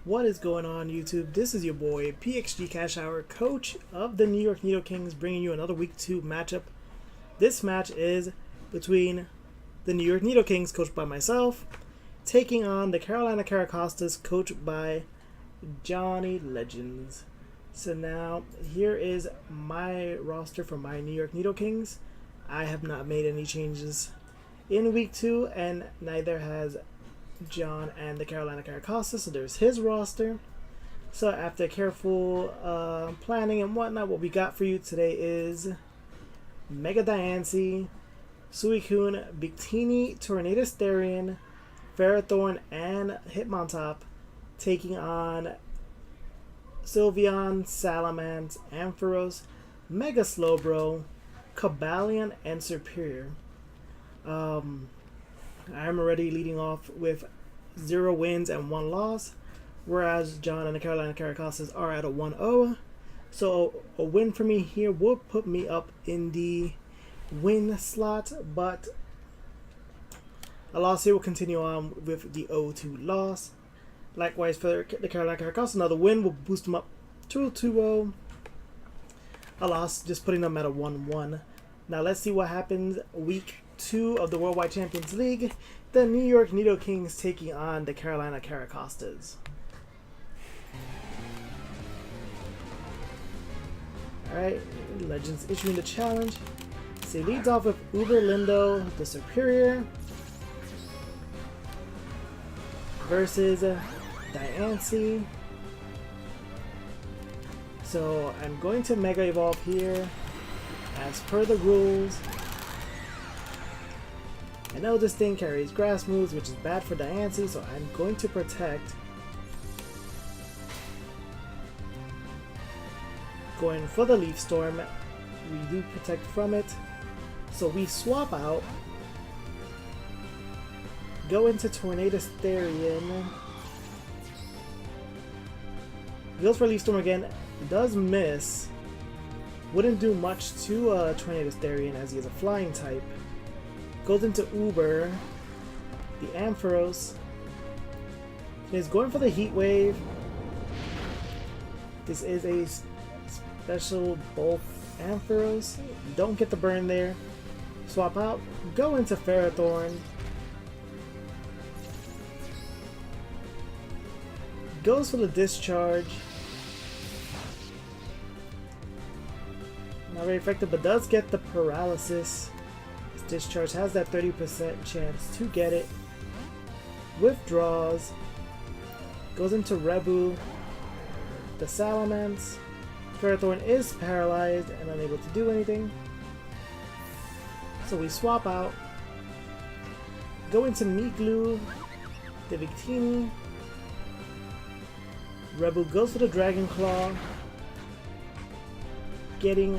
What is going on, YouTube? This is your boy PXG Cash Hour, coach of the New York Nidokings, bringing you another Week 2 matchup. This match is between the New York Nidokings, coached by myself, taking on the Carolina Carracostas, coached by Johnny Legends. So now, here is my roster for my New York Nidokings. I have not made any changes in Week 2, and neither has John and the Carolina Carracostas, so there's his roster. So after careful planning and whatnot, what we got for you today is Mega Diancie, Suicune, Victini, Tornadus, Ferrothorn, and Hitmontop taking on Sylveon, Salamence, Ampharos, Mega Slowbro, Cobalion, and Superior. I'm already leading off with 0 wins and 1 loss, whereas John and the Carolina Carracostas are at a 1-0. So a win for me here will put me up in the win slot, but a loss here will continue on with the 0-2 loss. Likewise for the Carolina Carracostas, another win will boost them up to a 2-0. A loss just putting them at a 1-1. Now let's see what happens Week 2 of the Worldwide Champions League. The New York Nidokings taking on the Carolina Carracostas. Alright, Legends issuing the challenge. So he leads off with Uber Lindo, the Superior, versus Diancie. So I'm going to Mega Evolve here as per the rules. I know this thing carries grass moves, which is bad for Diancie, so I'm going to protect. Going for the Leaf Storm, we do protect from it. So we swap out, go into Tornadus. Goes for Leaf Storm again, does miss. Wouldn't do much to Tornadus as he is a flying type. Goes into Uber, the Ampharos. He's going for the Heat Wave. This is a special both Ampharos. Don't get the burn there. Swap out, go into Ferrothorn. Goes for the Discharge. Not very effective, but does get the Paralysis. Discharge has that 30% chance to get it. Withdraws. Goes into Rebu. The Salamence. Ferrothorn is paralyzed and unable to do anything. So we swap out. Go into Miglu. The Victini. Rebu goes for the Dragon Claw. Getting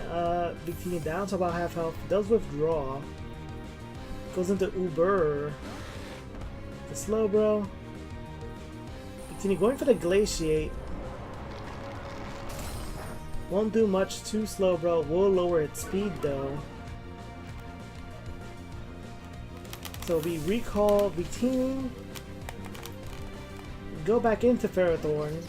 Victini down to about half health. Does withdraw. Goes into Uber. The Slowbro. Victini going for the Glaciate. Won't do much to Slowbro. Will lower its speed though. So we recall Victini. Go back into Ferrothorn.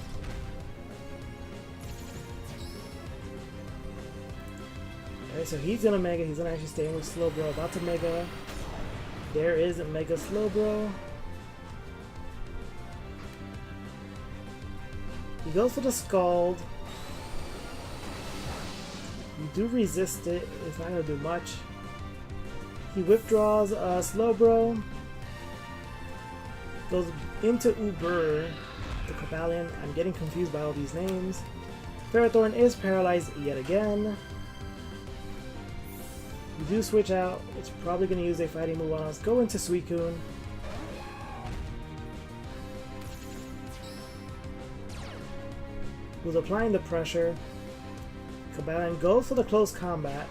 Alright, so he's gonna Mega. He's gonna actually stay in with Slowbro. About to Mega. There is a Mega Slowbro. He goes for the Scald. You do resist it. It's not going to do much. He withdraws Slowbro. Goes into Uber. The Cobalion. I'm getting confused by all these names. Ferrothorn is paralyzed yet again. We do switch out. It's probably going to use a fighting move on us. Go into Suicune. Who's applying the pressure. Cobalion goes for the close combat.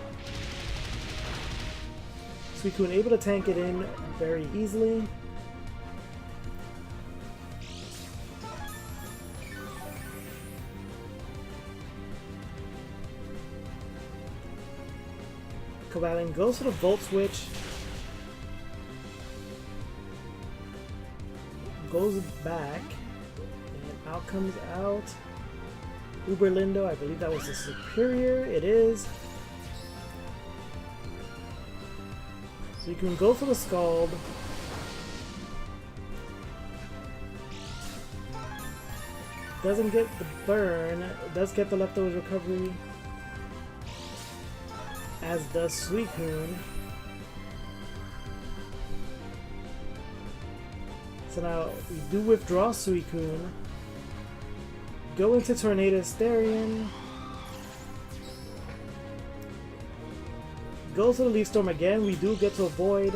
Suicune able to tank it in very easily. Cobalion goes for the Volt Switch. Goes back. And Out comes out Uberlindo. I believe that was the superior. It is. So you can go for the Scald. Doesn't get the burn. Does get the leftovers recovery. As does Suicune. So now we do withdraw Suicune. Go into Tornado Starion. Goes to the Leaf Storm again. We do get to avoid.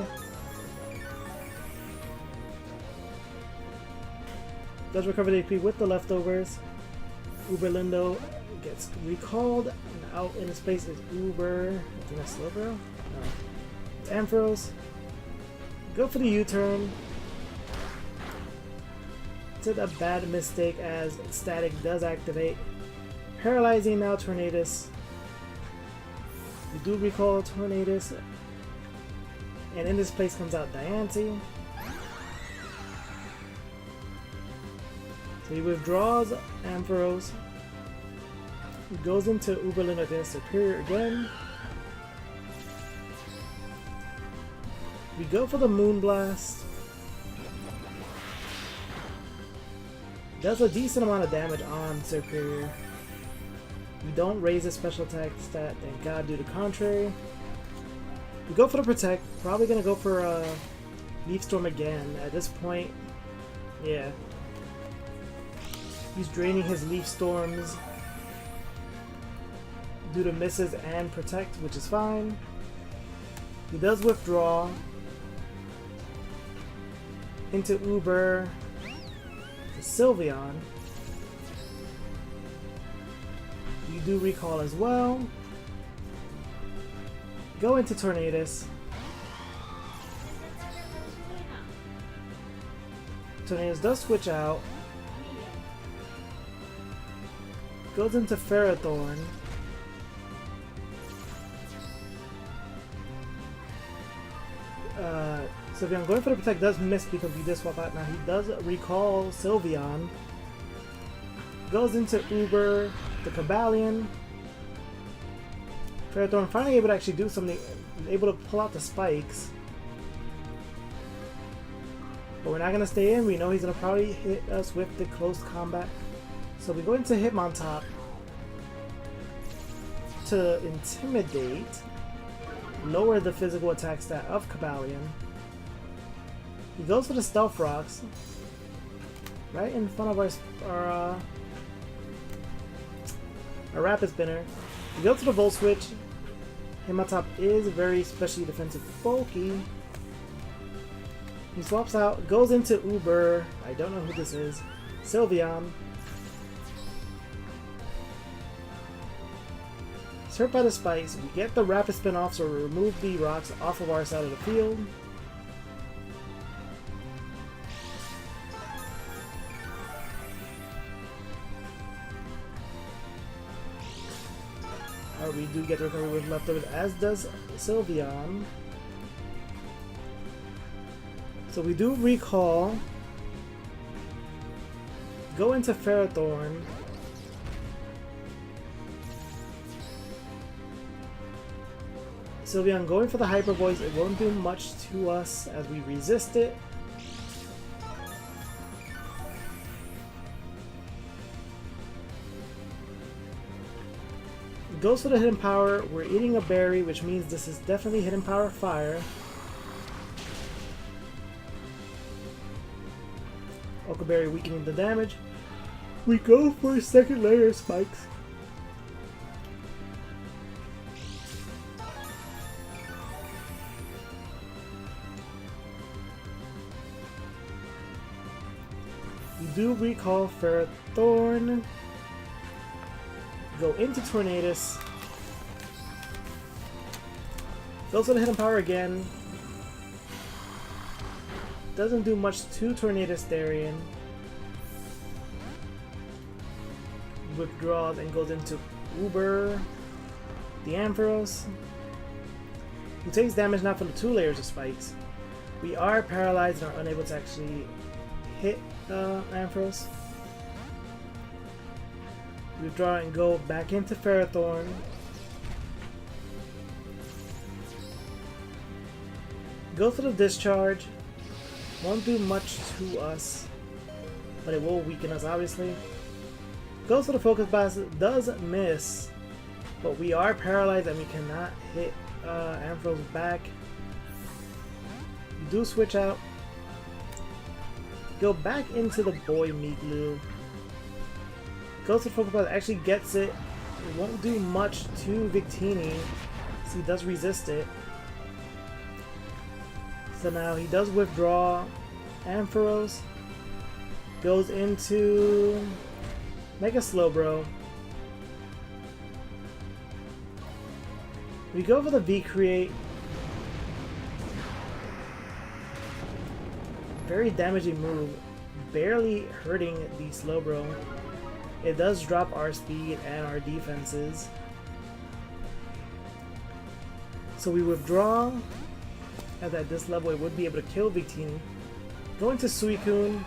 Does recover the AP with the leftovers. Uberlindo gets recalled. And out in the space is Uber. I think that's Slowbro? No. It's Ampharos. Go for the U-turn. It's a bad mistake as Static does activate. Paralyzing now Tornadus. We do recall Tornadus. And in this place comes out Diancie. So he withdraws Ampharos. He goes into Uberlindo against Superior again. We go for the Moonblast. Does a decent amount of damage on Superior. We don't raise his special attack stat, thank God, do the contrary. We go for the Protect. Probably gonna go for Leaf Storm again. At this point, yeah. He's draining his Leaf Storms due to misses and Protect, which is fine. He does withdraw into Uber to Sylveon. You do recall as well. Go into Tornadus. Tornadus does switch out. Goes into Ferrothorn. Sylveon going for the Protect does miss because we did swap out. Now he does recall Sylveon. Goes into Uber, the Cobalion. Ferrothorn finally able to actually do something, able to pull out the spikes. But we're not going to stay in. We know he's going to probably hit us with the close combat. So we go into Hitmontop to Intimidate, lower the physical attack stat of Cobalion. He goes for the Stealth Rocks, right in front of our Rapid Spinner. We go to the Volt Switch. Hitmontop is very specially defensive bulky. He swaps out, goes into Uber. I don't know who this is. Sylveon. Hurt by the spikes, we get the Rapid Spin off, so we remove the rocks off of our side of the field. We do get the recovery with leftovers, as does Sylveon. So we do recall. Go into Ferrothorn. Sylveon going for the Hyper Voice. It won't do much to us as we resist it. Goes for the Hidden Power. We're eating a berry, which means this is definitely Hidden Power Fire. Oka Berry weakening the damage. We go for second layer spikes. We do recall Ferrothorn. Go into Tornadus. Goes for the Hidden Power again. Doesn't do much to Tornadus Starion. Withdraws and goes into Uber. The Ampharos. Who takes damage now from the 2 layers of spikes. We are paralyzed and are unable to actually hit Ampharos. Withdraw and go back into Ferrothorn. Go for the discharge. Won't do much to us, but it will weaken us obviously. Goes for the focus blast, does miss, but we are paralyzed and we cannot hit Ampharos back. We do switch out. Go back into the boy Miglu. Goes to the focus blast, actually gets it. It won't do much to Victini, so he does resist it. So now he does withdraw Ampharos. Goes into Mega Slowbro. We go for the V-Create. Very damaging move. Barely hurting the Slowbro. It does drop our speed and our defenses. So we withdraw. As at this level it would be able to kill Victini. Go into Suicune.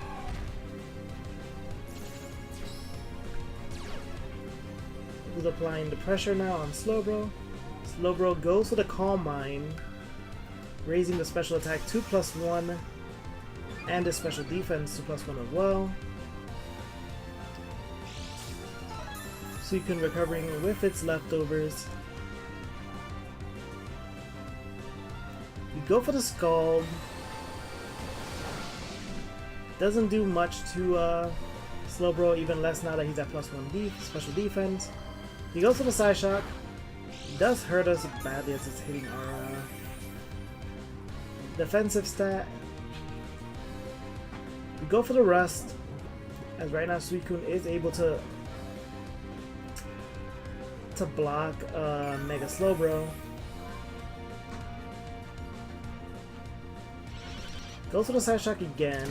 Who's applying the pressure now on Slowbro. Slowbro goes for the Calm Mind, raising the special attack 2+1 and the special defense 2+1 as well. Suicune recovering with its leftovers. We go for the Scald. Doesn't do much to Slowbro, even less now that he's at +1 special defense. He goes for the Psyshock. Does hurt us badly as it's hitting our defensive stat. We go for the Rust, as right now Suicune is able to block Mega Slowbro. Goes for the Psyshock again.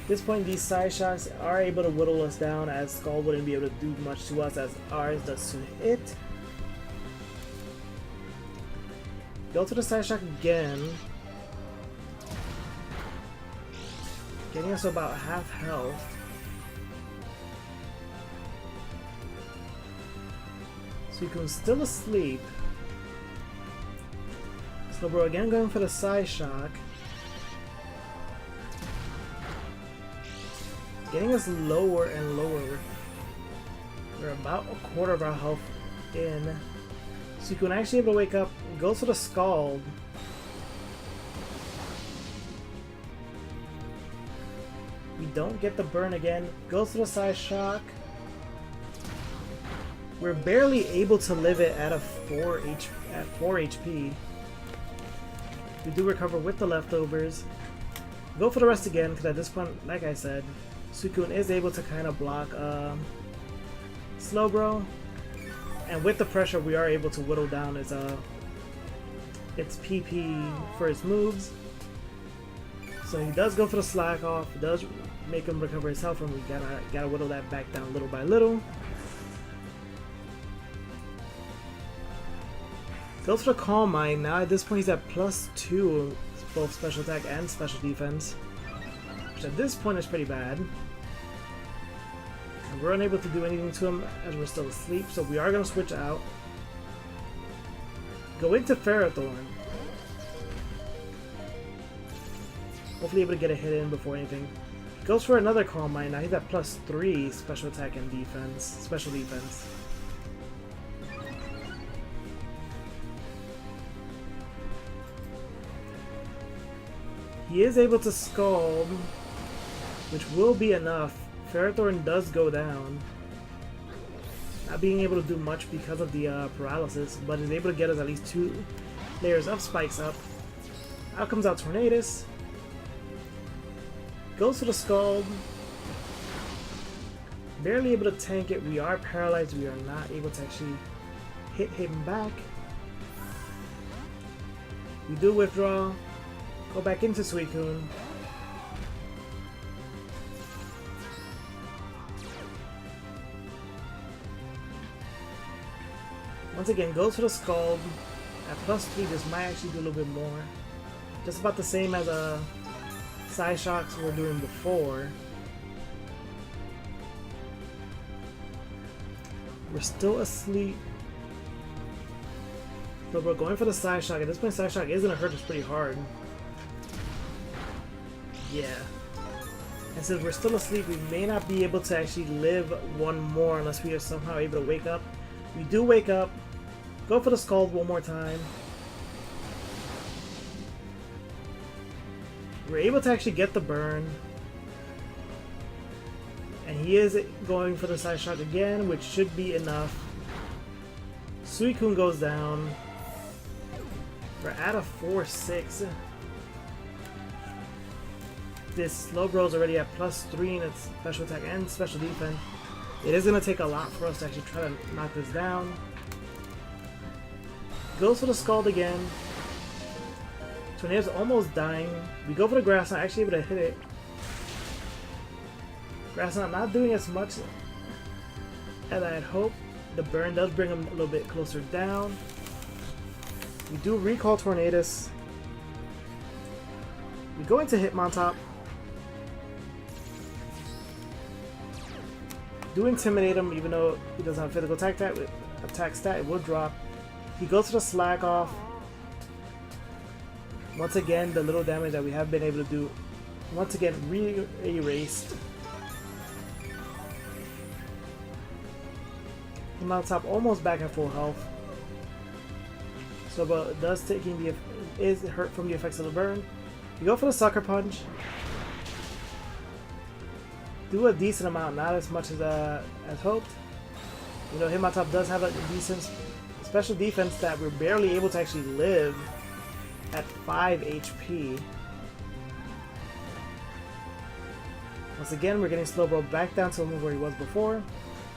At this point, these Psyshocks are able to whittle us down, as Skull wouldn't be able to do much to us as ours does to it. Go to the Psyshock again. Getting us about half health. Suicune's still asleep. Slowbro again going for the Psyshock. Getting us lower and lower. We're about a quarter of our health in. Suicune actually able to wake up, goes for the Scald. We don't get the burn again, goes for the Psyshock. We're barely able to live it at 4 HP. We do recover with the leftovers. Go for the rest again, because at this point, like I said, Suicune is able to kind of block Slowbro, and with the pressure we are able to whittle down its PP for its moves. So he does go for the Slack Off, does make him recover his health, and we gotta whittle that back down little by little. Goes for the Calm Mind. Now at this point he's at +2 both special attack and special defense, which at this point is pretty bad. And we're unable to do anything to him as we're still asleep, so we are going to switch out. Go into Ferrothorn. Hopefully able to get a hit in before anything. Goes for another Calm Mind. Now he's at +3 special attack and defense, special defense. He is able to Scald, which will be enough. Ferrothorn does go down. Not being able to do much because of the paralysis, but is able to get us at least 2 layers of spikes up. Out comes out Tornadus. Goes to the Scald. Barely able to tank it. We are paralyzed. We are not able to actually hit him back. We do withdraw. Go back into Suicune. Once again, goes for the Scald. At +3, this might actually do a little bit more. Just about the same as Psyshocks were doing before. We're still asleep. But we're going for the side shock. At this point, side shock is going to hurt us pretty hard. Yeah. And since we're still asleep, we may not be able to actually live one more unless we are somehow able to wake up. We do wake up. Go for the scald one more time. We're able to actually get the burn. And he is going for the side shock again, which should be enough. Suicune goes down. We're at a 4-6. This Slowbro is already at +3 in its special attack and special defense. It is going to take a lot for us to actually try to knock this down. Goes for the Scald again. Tornado's almost dying. We go for the Grass Knot, actually able to hit it. Grass Knot not doing as much as I had hoped. The burn does bring him a little bit closer down. We do recall Tornadus. We go into Hitmontop. Do intimidate him, even though he doesn't have physical attack stat, it will drop. He goes for the Slack Off. Once again, the little damage that we have been able to do, once again, re-erased. Hitmontop almost back at full health. So, but it does is hurt from the effects of the burn. You go for the Sucker Punch. Do a decent amount, not as much as hoped. You know, Hitmontop does have a decent special defense that we're barely able to actually live at 5 HP. Once again, we're getting Slowbro back down to where he was before.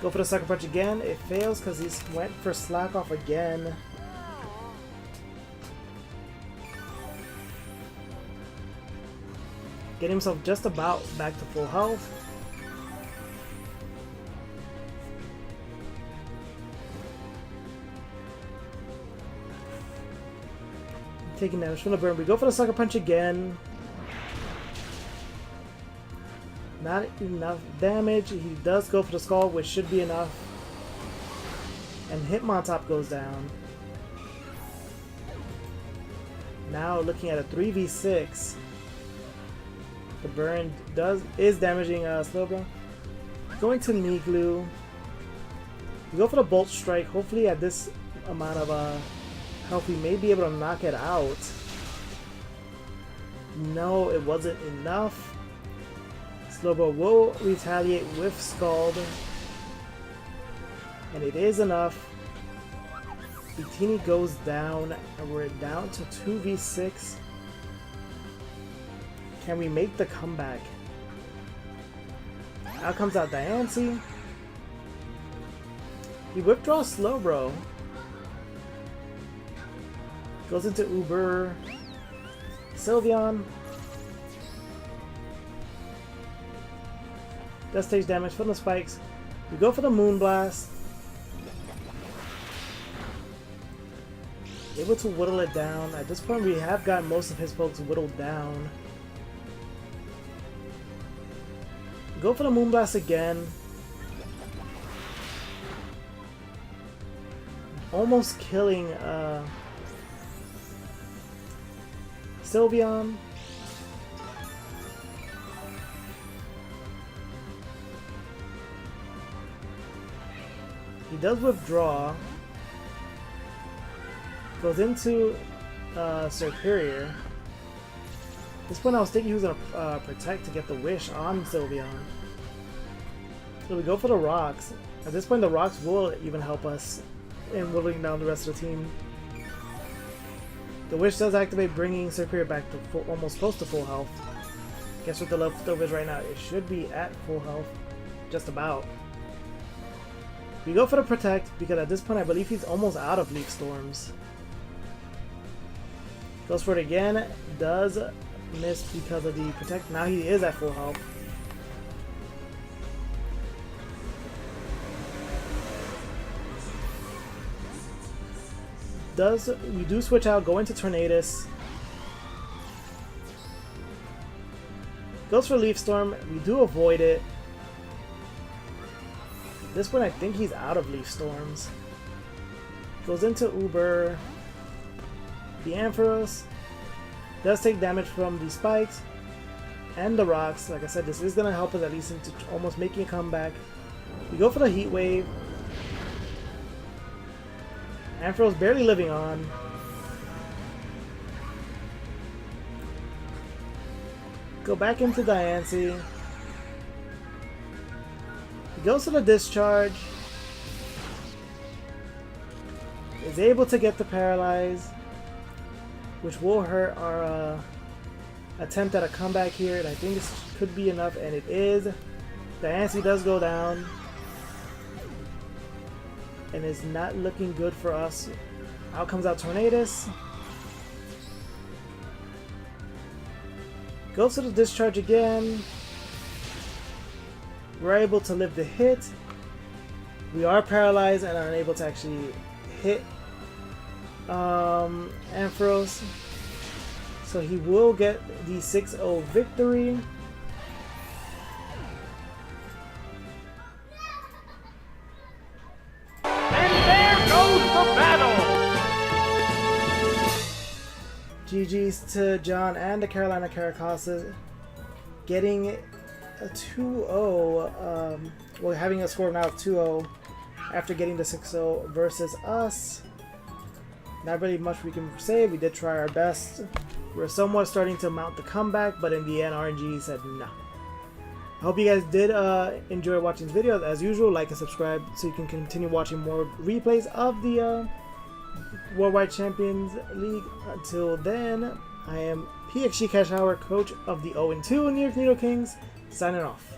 Go for the Sucker Punch again. It fails because he went for Slack Off again. Get himself just about back to full health. Taking damage from the burn. We go for the Sucker Punch again. Not enough damage. He does go for the Skull, which should be enough. And Hitmontop goes down. Now looking at a 3v6. The burn is damaging Slowbro. Going to Knee Glue. We go for the Bolt Strike. Hopefully at this amount of health we may be able to knock it out. No, it wasn't enough. Slowbro will retaliate with Scald. And it is enough. Victini goes down and we're down to 2v6. Can we make the comeback? Out comes out Diancie. He withdraws Slowbro. Goes into Uber. Sylveon. Does take damage from the spikes. We go for the Moonblast. Able to whittle it down. At this point we have got most of his pokes whittled down. Go for the Moonblast again. Almost killing Sylveon. He does withdraw. Goes into Superior. At this point I was thinking he was going to Protect to get the Wish on Sylveon. So we go for the Rocks. At this point the Rocks will even help us in whittling down the rest of the team. The Wish does activate, bringing Superior back to almost close to full health. Guess what the leftover is right now? It should be at full health. Just about. We go for the Protect because at this point I believe he's almost out of Leaf Storms. Goes for it again. Does miss because of the Protect. Now he is at full health. We do switch out, go into Tornadus. Goes for Leaf Storm. We do avoid it. this point, I think he's out of Leaf Storms. Goes into Uber. The Ampharos does take damage from the spikes and the rocks. Like I said, this is going to help us at least into almost making a comeback. We go for the Heat Wave. Ampharos barely living on. Go back into Diancie. He goes to the Discharge. Is able to get the Paralyze, which will hurt our attempt at a comeback here. And I think this could be enough, and it is. Diancie does go down. And is not looking good for us. Out comes out Tornadus. Goes to the Discharge again. We're able to live the hit. We are paralyzed and are unable to actually hit Ampharos. So he will get the 6-0 victory. GG's to John and the Carolina Carracostas, getting a 2-0, well, having a score now of 2-0 after getting the 6-0 versus us. Not really much we can say. We did try our best. We're somewhat starting to mount the comeback, but in the end, RNG said no. I hope you guys did enjoy watching this video. As usual, like and subscribe so you can continue watching more replays of the Worldwide Champions League. Until then, I am PXG Cash Hour, coach of the 0-2 New York Nidokings, signing off.